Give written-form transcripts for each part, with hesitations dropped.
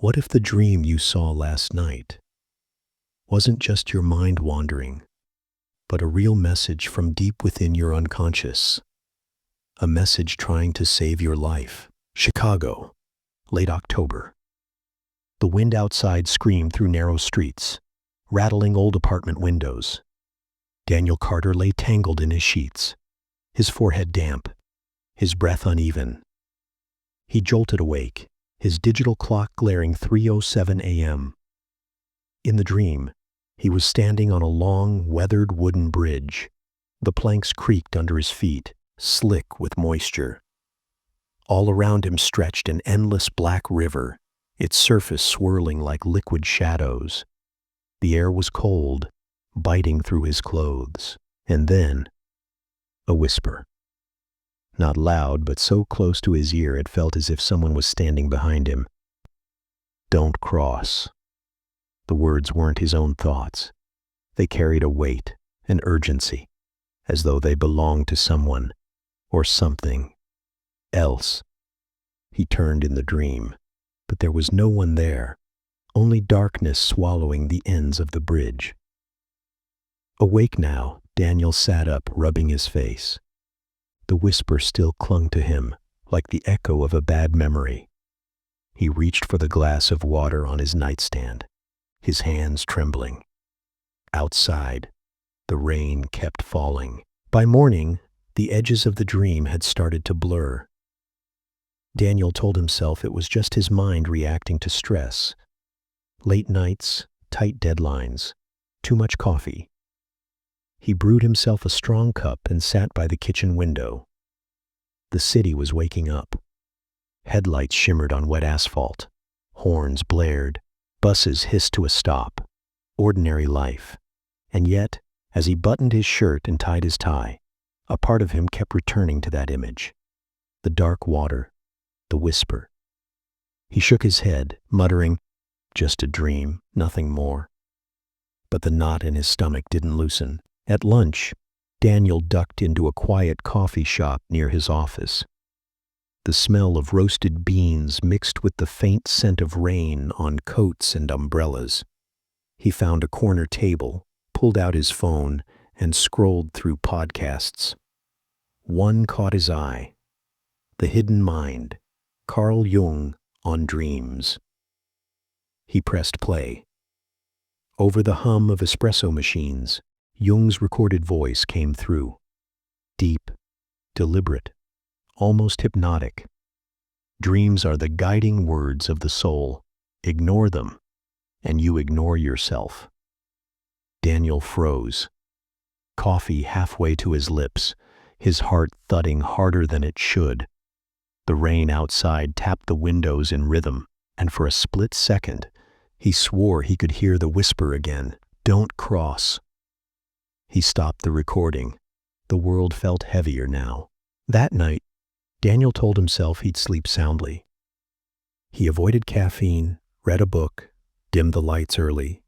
What if the dream you saw last night wasn't just your mind wandering, but a real message from deep within your unconscious? A message trying to save your life. Chicago, late October. The wind outside screamed through narrow streets, rattling old apartment windows. Daniel Carter lay tangled in his sheets, his forehead damp, his breath uneven. He jolted awake, his digital clock glaring 3:07 a.m. In the dream, he was standing on a long, weathered wooden bridge. The planks creaked under his feet, slick with moisture. All around him stretched an endless black river, its surface swirling like liquid shadows. The air was cold, biting through his clothes. And then, a whisper. Not loud, but so close to his ear it felt as if someone was standing behind him. "Don't cross." The words weren't his own thoughts. They carried a weight, an urgency, as though they belonged to someone or something else. He turned in the dream, but there was no one there, only darkness swallowing the ends of the bridge. Awake now, Daniel sat up, rubbing his face. The whisper still clung to him, like the echo of a bad memory. He reached for the glass of water on his nightstand, his hands trembling. Outside, the rain kept falling. By morning, the edges of the dream had started to blur. Daniel told himself it was just his mind reacting to stress. Late nights, tight deadlines, too much coffee. He brewed himself a strong cup and sat by the kitchen window. The city was waking up. Headlights shimmered on wet asphalt. Horns blared. Buses hissed to a stop. Ordinary life. And yet, as he buttoned his shirt and tied his tie, a part of him kept returning to that image. The dark water. The whisper. He shook his head, muttering, "Just a dream, nothing more." But the knot in his stomach didn't loosen. At lunch, Daniel ducked into a quiet coffee shop near his office. The smell of roasted beans mixed with the faint scent of rain on coats and umbrellas. He found a corner table, pulled out his phone, and scrolled through podcasts. One caught his eye. The Hidden Mind, Carl Jung on Dreams. He pressed play. Over the hum of espresso machines, Jung's recorded voice came through. Deep, deliberate, almost hypnotic. Dreams are the guiding words of the soul. Ignore them, and you ignore yourself. Daniel froze. Coffee halfway to his lips, his heart thudding harder than it should. The rain outside tapped the windows in rhythm, and for a split second, he swore he could hear the whisper again. "Don't cross." He stopped the recording. The world felt heavier now. That night, Daniel told himself he'd sleep soundly. He avoided caffeine, read a book, dimmed the lights early.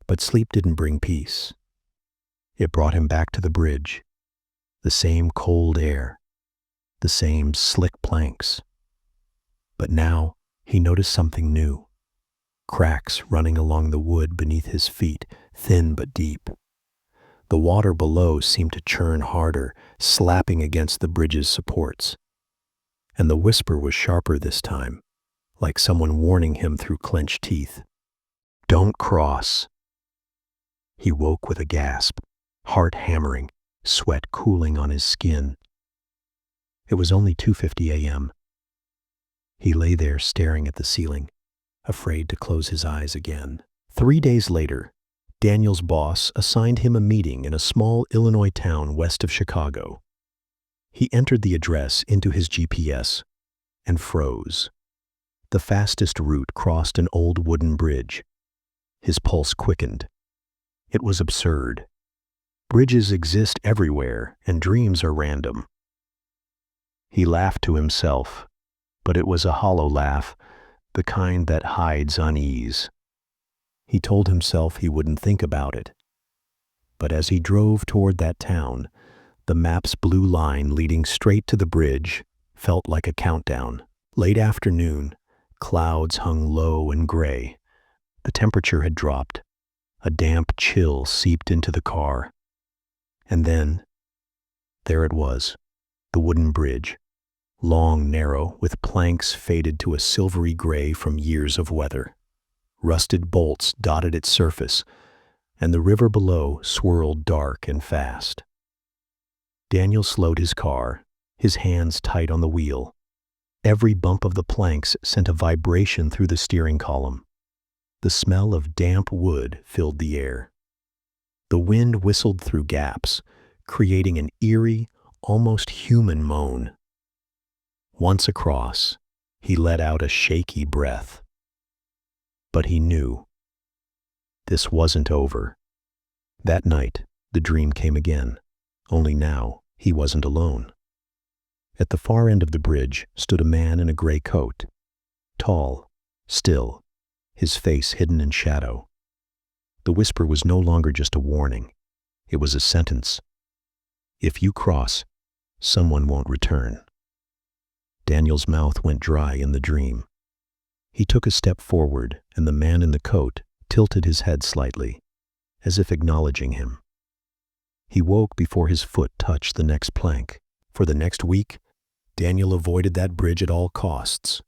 But sleep didn't bring peace. It brought him back to the bridge. The same cold air. The same slick planks. But now, he noticed something new. Cracks running along the wood beneath his feet, thin but deep. The water below seemed to churn harder, slapping against the bridge's supports. And the whisper was sharper this time, like someone warning him through clenched teeth. "Don't cross." He woke with a gasp, heart hammering, sweat cooling on his skin. It was only 2:50 a.m. He lay there staring at the ceiling, afraid to close his eyes again. 3 days later, Daniel's boss assigned him a meeting in a small Illinois town west of Chicago. He entered the address into his GPS and froze. The fastest route crossed an old wooden bridge. His pulse quickened. It was absurd. Bridges exist everywhere, and dreams are random. He laughed to himself, but it was a hollow laugh, the kind that hides unease. He told himself he wouldn't think about it. But as he drove toward that town, the map's blue line leading straight to the bridge felt like a countdown. Late afternoon, Clouds hung low and gray. The temperature had dropped. A damp chill seeped into the car. And then, there it was, the wooden bridge. Long, narrow, with planks faded to a silvery gray from years of weather. Rusted bolts dotted its surface, and the river below swirled dark and fast. Daniel slowed his car, his hands tight on the wheel. Every bump of the planks sent a vibration through the steering column. The smell of damp wood filled the air. The wind whistled through gaps, creating an eerie, almost human moan. Once across, he let out a shaky breath. But he knew. This wasn't over. That night, the dream came again, only now he wasn't alone. At the far end of the bridge stood a man in a gray coat, tall, still, his face hidden in shadow. The whisper was no longer just a warning. It was a sentence. If you cross, someone won't return. Daniel's mouth went dry in the dream. He took a step forward, and the man in the coat tilted his head slightly, as if acknowledging him. He woke before his foot touched the next plank. For the next week, Daniel avoided that bridge at all costs.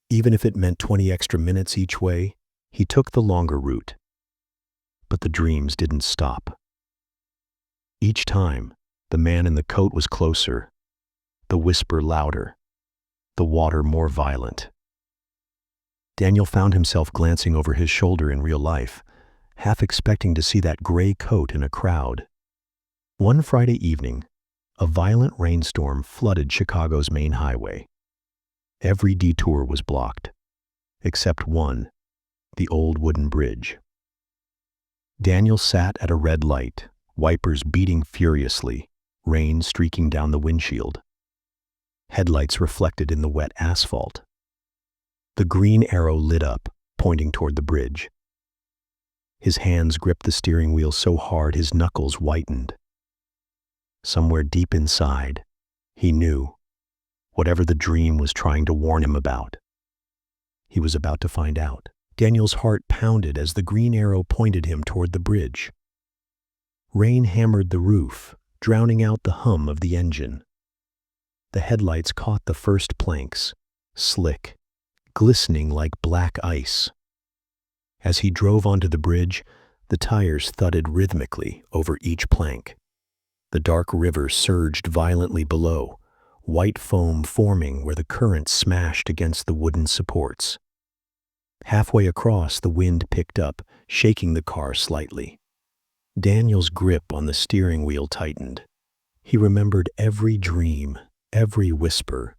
Even if it meant 20 extra minutes each way, he took the longer route. But the dreams didn't stop. Each time, the man in the coat was closer, the whisper louder, the water more violent. Daniel found himself glancing over his shoulder in real life, half expecting to see that gray coat in a crowd. One Friday evening, a violent rainstorm flooded Chicago's main highway. Every detour was blocked, except one, the old wooden bridge. Daniel sat at a red light, wipers beating furiously, rain streaking down the windshield. Headlights reflected in the wet asphalt. The green arrow lit up, pointing toward the bridge. His hands gripped the steering wheel so hard his knuckles whitened. Somewhere deep inside, he knew, whatever the dream was trying to warn him about. He was about to find out. Daniel's heart pounded as the green arrow pointed him toward the bridge. Rain hammered the roof, drowning out the hum of the engine. The headlights caught the first planks, slick, glistening like black ice. As he drove onto the bridge, the tires thudded rhythmically over each plank. The dark river surged violently below, white foam forming where the current smashed against the wooden supports. Halfway across, the wind picked up, shaking the car slightly. Daniel's grip on the steering wheel tightened. He remembered every dream, every whisper.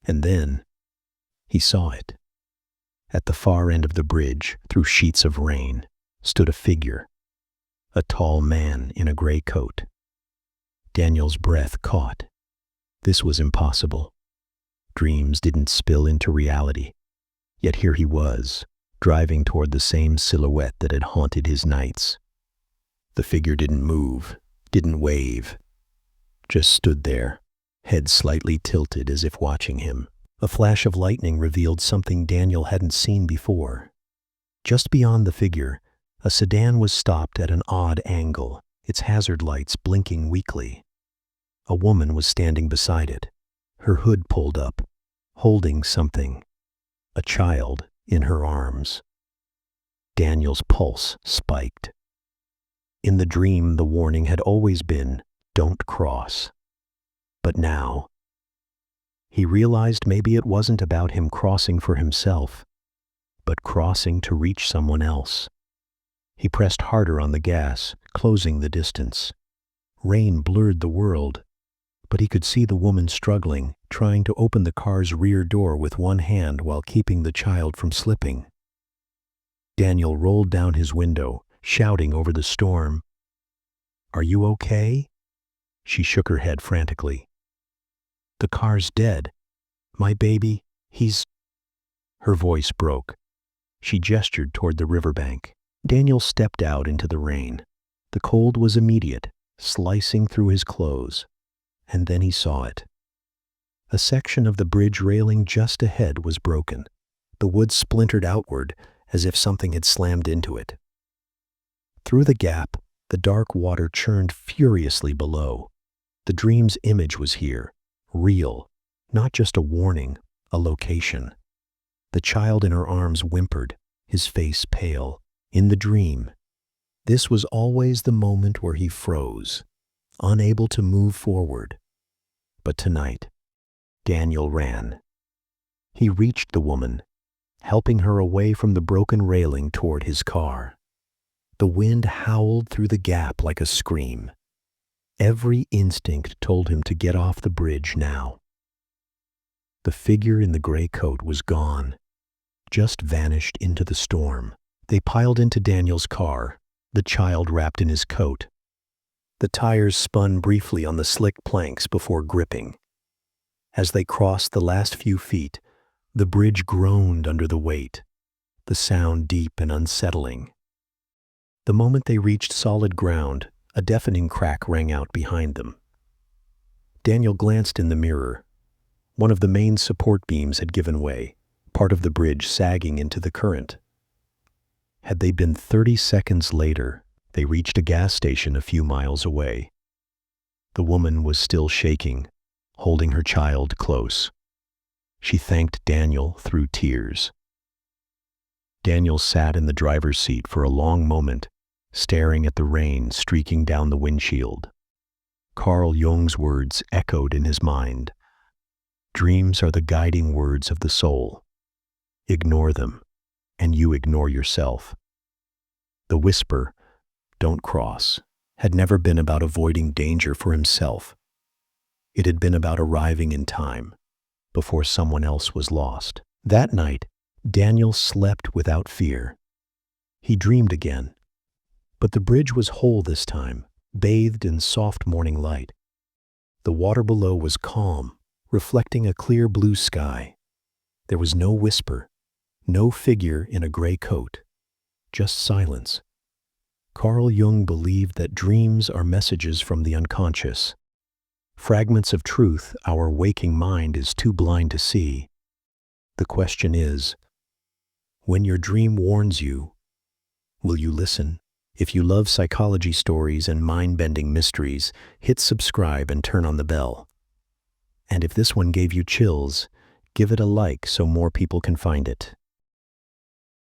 And then, he saw it. At the far end of the bridge, through sheets of rain, stood a figure, a tall man in a gray coat. Daniel's breath caught. This was impossible. Dreams didn't spill into reality. Yet here he was, driving toward the same silhouette that had haunted his nights. The figure didn't move, didn't wave, just stood there, head slightly tilted as if watching him. A flash of lightning revealed something Daniel hadn't seen before. Just beyond the figure, a sedan was stopped at an odd angle, its hazard lights blinking weakly. A woman was standing beside it, her hood pulled up, holding something, a child in her arms. Daniel's pulse spiked. In the dream, the warning had always been, "Don't cross." But now, he realized maybe it wasn't about him crossing for himself, but crossing to reach someone else. He pressed harder on the gas, closing the distance. Rain blurred the world, but he could see the woman struggling, trying to open the car's rear door with one hand while keeping the child from slipping. Daniel rolled down his window, shouting over the storm, "Are you okay?" She shook her head frantically. "The car's dead. My baby, he's—" Her voice broke. She gestured toward the riverbank. Daniel stepped out into the rain. The cold was immediate, slicing through his clothes. And then he saw it. A section of the bridge railing just ahead was broken. The wood splintered outward as if something had slammed into it. Through the gap, the dark water churned furiously below. The dream's image was here, real, not just a warning, a location. The child in her arms whimpered, his face pale. In the dream, this was always the moment where he froze, unable to move forward. But tonight, Daniel ran. He reached the woman, helping her away from the broken railing toward his car. The wind howled through the gap like a scream. Every instinct told him to get off the bridge now. The figure in the gray coat was gone, just vanished into the storm. They piled into Daniel's car, the child wrapped in his coat. The tires spun briefly on the slick planks before gripping. As they crossed the last few feet, the bridge groaned under the weight, the sound deep and unsettling. The moment they reached solid ground, a deafening crack rang out behind them. Daniel glanced in the mirror. One of the main support beams had given way, part of the bridge sagging into the current. Had they been 30 seconds later, they reached a gas station a few miles away. The woman was still shaking, holding her child close. She thanked Daniel through tears. Daniel sat in the driver's seat for a long moment, staring at the rain streaking down the windshield. Carl Jung's words echoed in his mind. Dreams are the guiding words of the soul. Ignore them, and you ignore yourself. The whisper, "Don't cross," had never been about avoiding danger for himself. It had been about arriving in time, before someone else was lost. That night, Daniel slept without fear. He dreamed again. But the bridge was whole this time, bathed in soft morning light. The water below was calm, reflecting a clear blue sky. There was no whisper, no figure in a gray coat, just silence. Carl Jung believed that dreams are messages from the unconscious, fragments of truth our waking mind is too blind to see. The question is, when your dream warns you, will you listen? If you love psychology stories and mind-bending mysteries, hit subscribe and turn on the bell. And if this one gave you chills, give it a like so more people can find it.